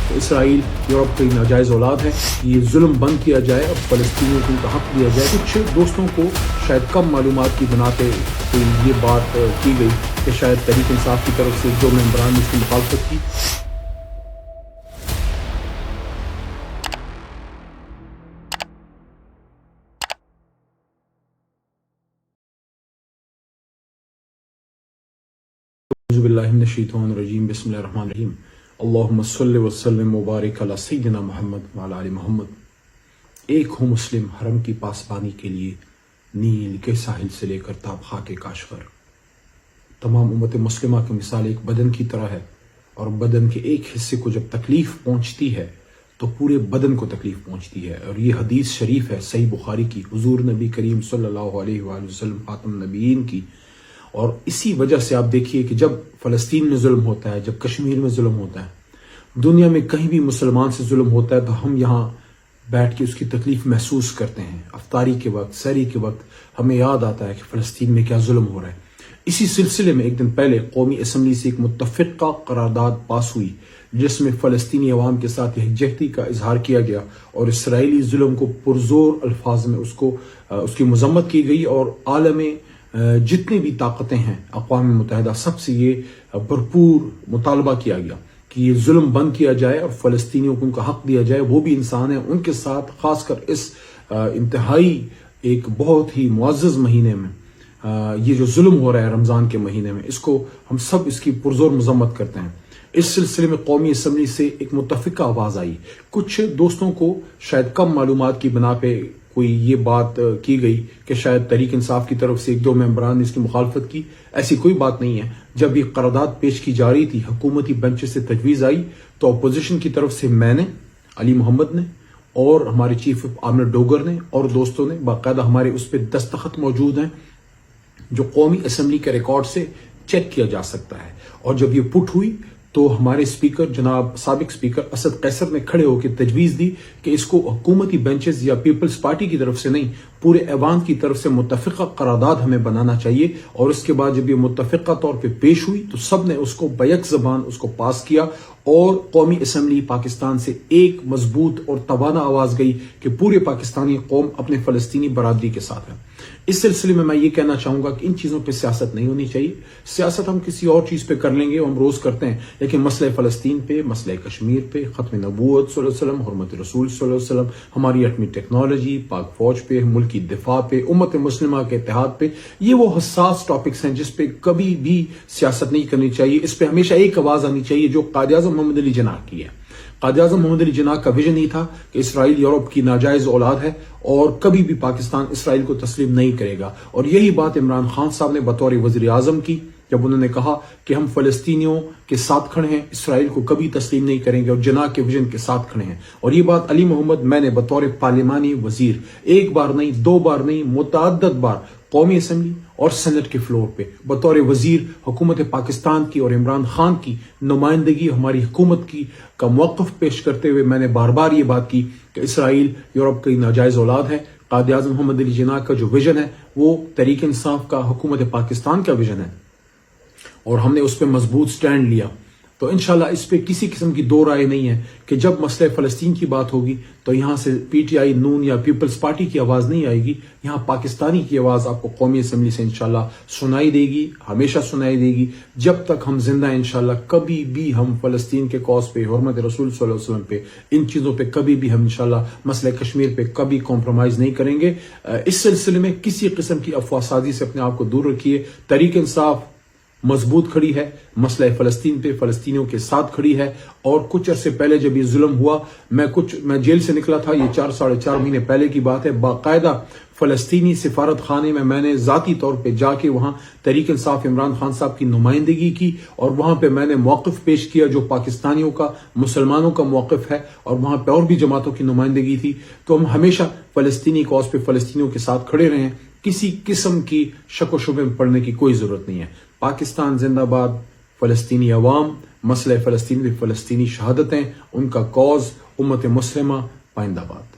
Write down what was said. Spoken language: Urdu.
کہ اسرائیل یورپ کی ناجائز اولاد ہے، یہ ظلم بند کیا جائے اور فلسطینیوں کو ان کا حق دیا جائے۔ کچھ دوستوں کو شاید کم معلومات کی بنا پہ یہ بات کی گئی کہ شاید تحریک انصاف کی طرف سے 2 ممبران نے اس کی مخالفت کی۔ اعوذ باللہ من الشیطان الرجیم، بسم اللہ الرحمن الرحیم، اللہم صلی وسلم مبارک علی سیدنا محمد وعلی آل محمد۔ ایک ہو مسلم حرم کی پاسبانی کے لیے، نیل کے ساحل سے لے کر تاب خاک کاشغر۔ تمام امت مسلمہ کی مثال ایک بدن کی طرح ہے، اور بدن کے ایک حصے کو جب تکلیف پہنچتی ہے تو پورے بدن کو تکلیف پہنچتی ہے۔ اور یہ حدیث شریف ہے صحیح بخاری کی، حضور نبی کریم صلی اللہ علیہ وآلہ وسلم خاتم النبیین کی۔ اور اسی وجہ سے آپ دیکھیے کہ جب فلسطین میں ظلم ہوتا ہے، جب کشمیر میں ظلم ہوتا ہے، دنیا میں کہیں بھی مسلمان سے ظلم ہوتا ہے تو ہم یہاں بیٹھ کے اس کی تکلیف محسوس کرتے ہیں۔ افطاری کے وقت، سحری کے وقت ہمیں یاد آتا ہے کہ فلسطین میں کیا ظلم ہو رہا ہے۔ اسی سلسلے میں ایک دن پہلے قومی اسمبلی سے ایک متفقہ قرارداد پاس ہوئی جس میں فلسطینی عوام کے ساتھ یکجہتی کا اظہار کیا گیا اور اسرائیلی ظلم کو پرزور الفاظ میں اس کی مذمت کی گئی، اور عالم جتنی بھی طاقتیں ہیں، اقوام متحدہ، سب سے یہ بھرپور مطالبہ کیا گیا کہ یہ ظلم بند کیا جائے اور فلسطینیوں کو ان کا حق دیا جائے۔ وہ بھی انسان ہیں، ان کے ساتھ خاص کر اس انتہائی ایک بہت ہی معزز مہینے میں یہ جو ظلم ہو رہا ہے رمضان کے مہینے میں، اس کو ہم سب اس کی پرزور مذمت کرتے ہیں۔ اس سلسلے میں قومی اسمبلی سے ایک متفقہ آواز آئی۔ کچھ دوستوں کو شاید کم معلومات کی بنا پہ کوئی یہ بات کی گئی کہ شاید تحریک انصاف کی طرف سے 1-2 ممبران نے اس کی مخالفت کی۔ ایسی کوئی بات نہیں ہے۔ جب یہ قرارداد پیش کی جا رہی تھی، حکومتی بینچ سے تجویز آئی تو اپوزیشن کی طرف سے میں نے، علی محمد نے اور ہمارے چیف عامر ڈوگر نے اور دوستوں نے، باقاعدہ ہمارے اس پہ دستخط موجود ہیں جو قومی اسمبلی کے ریکارڈ سے چیک کیا جا سکتا ہے۔ اور جب یہ پٹ ہوئی تو ہمارے اسپیکر جناب سابق اسپیکر اسد قیصر نے کھڑے ہو کے تجویز دی کہ اس کو حکومتی بینچز یا پیپلز پارٹی کی طرف سے نہیں، پورے ایوان کی طرف سے متفقہ قرارداد ہمیں بنانا چاہیے۔ اور اس کے بعد جب یہ متفقہ طور پہ پیش ہوئی تو سب نے اس کو بیک زبان اس کو پاس کیا، اور قومی اسمبلی پاکستان سے ایک مضبوط اور توانا آواز گئی کہ پورے پاکستانی قوم اپنے فلسطینی برادری کے ساتھ ہے۔ اس سلسلے میں یہ کہنا چاہوں گا کہ ان چیزوں پہ سیاست نہیں ہونی چاہیے۔ سیاست ہم کسی اور چیز پہ کر لیں گے، ہم روز کرتے ہیں، لیکن مسئلہ فلسطین پہ، مسئلہ کشمیر پہ، ختم نبوت صلی اللہ علیہ وسلم، حرمت رسول صلی اللہ علیہ وسلم، ہماری ایٹمی ٹیکنالوجی، پاک فوج پہ، ملکی دفاع پہ، امت مسلمہ کے اتحاد پہ، یہ وہ حساس ٹاپکس ہیں جس پہ کبھی بھی سیاست نہیں کرنی چاہیے۔ اس پہ ہمیشہ ایک آواز آنی چاہیے جو قائد اعظم محمد علی جناح کی ہے۔ قائد اعظم محمد علی جناح کا ویژن ہی تھا کہ اسرائیل یورپ کی ناجائز اولاد ہے اور کبھی بھی پاکستان اسرائیل کو تسلیم نہیں کرے گا۔ اور یہی بات عمران خان صاحب نے بطور وزیر اعظم کی جب انہوں نے کہا کہ ہم فلسطینیوں کے ساتھ کھڑے ہیں، اسرائیل کو کبھی تسلیم نہیں کریں گے، اور جناح کے ویژن کے ساتھ کھڑے ہیں۔ اور یہ بات علی محمد میں نے بطور پارلیمانی وزیر ایک بار نہیں، 2 بار نہیں، متعدد بار قومی اسمبلی اور سینٹ کے فلور پہ بطور وزیر حکومت پاکستان کی اور عمران خان کی نمائندگی ہماری حکومت کی کا موقف پیش کرتے ہوئے میں نے بار بار یہ بات کی کہ اسرائیل یورپ کی ناجائز اولاد ہے۔ قائد اعظم محمد علی جناح کا جو ویژن ہے وہ تحریک انصاف کا، حکومت پاکستان کا ویژن ہے، اور ہم نے اس پہ مضبوط سٹینڈ لیا۔ تو انشاءاللہ اس پہ کسی قسم کی دو رائے نہیں ہے کہ جب مسئلہ فلسطین کی بات ہوگی تو یہاں سے پی ٹی آئی، نون یا پیپلز پارٹی کی آواز نہیں آئے گی، یہاں پاکستانی کی آواز آپ کو قومی اسمبلی سے انشاءاللہ سنائی دے گی، ہمیشہ سنائی دے گی۔ جب تک ہم زندہ ہیں انشاءاللہ کبھی بھی ہم فلسطین کے کاز پہ، حرمت رسول صلی اللہ علیہ وسلم پہ، ان چیزوں پہ کبھی بھی ہم انشاءاللہ مسئلہ کشمیر پہ کبھی کمپرومائز نہیں کریں گے۔ اس سلسلے میں کسی قسم کی افواہ سازی سے اپنے آپ کو دور رکھیے۔ تحریک انصاف مضبوط کھڑی ہے، مسئلہ فلسطین پہ فلسطینیوں کے ساتھ کھڑی ہے۔ اور کچھ عرصے پہلے جب یہ ظلم ہوا، میں جیل سے نکلا تھا، یہ 4-4.5 مہینے پہلے کی بات ہے، باقاعدہ فلسطینی سفارت خانے میں نے ذاتی طور پہ جا کے وہاں تحریک انصاف عمران خان صاحب کی نمائندگی کی، اور وہاں پہ میں نے موقف پیش کیا جو پاکستانیوں کا، مسلمانوں کا موقف ہے، اور وہاں پہ اور بھی جماعتوں کی نمائندگی تھی۔ تو ہم ہمیشہ فلسطینی کاز پہ فلسطینیوں کے ساتھ کھڑے رہے ہیں، کسی قسم کی شک و شبے میں پڑنے کی کوئی ضرورت نہیں ہے۔ پاکستان زندہ باد، فلسطینی عوام، مسئلہ فلسطین میں فلسطینی شہادتیں، ان کا کاز، امت مسلمہ پائندہ باد۔